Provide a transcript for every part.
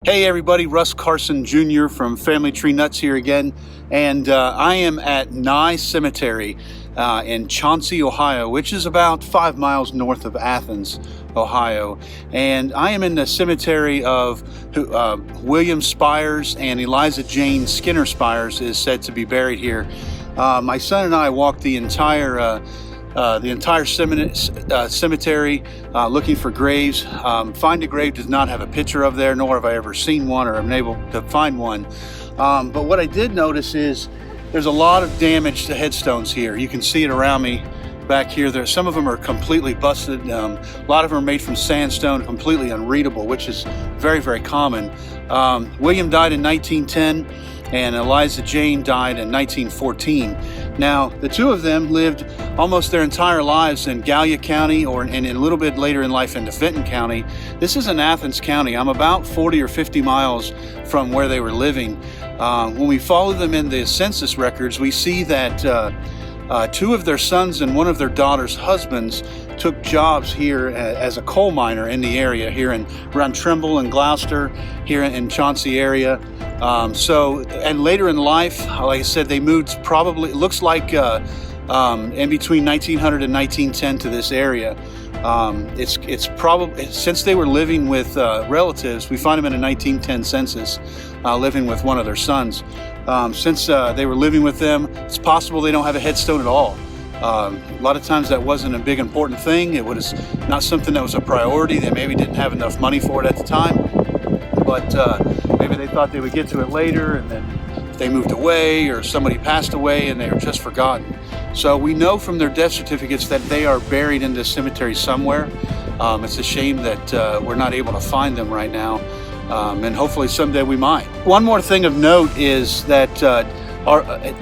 Hey everybody, Russ Carson Jr. from Family Tree Nuts here again, and I am at Nye Cemetery in Chauncey, Ohio, which is about 5 miles north of Athens, Ohio. And I am in the cemetery of William Spires, and Eliza Jane Skinner Spires is said to be buried here. My son and I walked the entire cemetery looking for graves. Find a Grave does not have a picture of there, nor have I ever seen one or am able to find one. But what I did notice is there's a lot of damage to headstones here. You can see it around me back here. Some of them are completely busted. A lot of them are made from sandstone, completely unreadable, which is very, very common. William died in 1910. And Eliza Jane died in 1914. Now, the two of them lived almost their entire lives in Galia County, and a little bit later in life into Fenton County. This is in Athens County. I'm about 40 or 50 miles from where they were living. When we follow them in the census records, we see that two of their sons and one of their daughter's husbands took jobs here as a coal miner in the area here around Trimble and Gloucester, here in Chauncey area. And later in life, like I said, they moved probably, it looks like in between 1900 and 1910 to this area. It's probably, since they were living with relatives, we find them in a 1910 census, living with one of their sons. Since they were living with them, it's possible they don't have a headstone at all. A lot of times that wasn't a big important thing. It was not something that was a priority. They maybe didn't have enough money for it at the time, but maybe they thought they would get to it later, and then they moved away or somebody passed away and they were just forgotten. So we know from their death certificates that they are buried in this cemetery somewhere. It's a shame that we're not able to find them right now, and hopefully someday we might. One more thing of note is that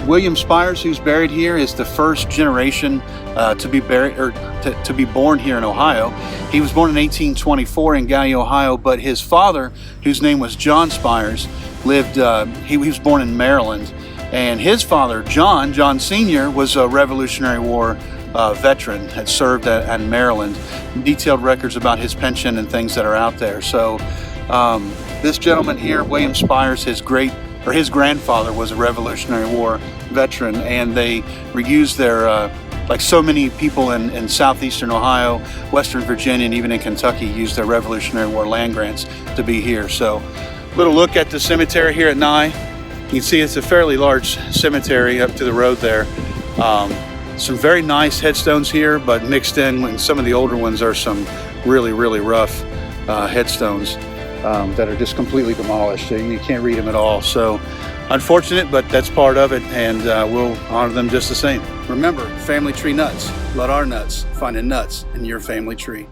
William Spires, who's buried here, is the first generation to be buried or to be born here in Ohio. He was born in 1824 in Galia, Ohio, but his father, whose name was John Spires, lived. He was born in Maryland, and his father, John Sr., was a Revolutionary War veteran, had served in Maryland. Detailed records about his pension and things that are out there. So this gentleman here, William Spires, his grandfather was a Revolutionary War veteran, and they reused their, like so many people in southeastern Ohio, western Virginia, and even in Kentucky, used their Revolutionary War land grants to be here. So, little look at the cemetery here at Nye. You can see it's a fairly large cemetery up to the road there. Some very nice headstones here, but mixed in with some of the older ones are some really, really rough headstones. That are just completely demolished. You can't read them at all. So unfortunate, but that's part of it, and we'll honor them just the same. Remember, Family Tree Nuts. Let our nuts find a nuts in your family tree.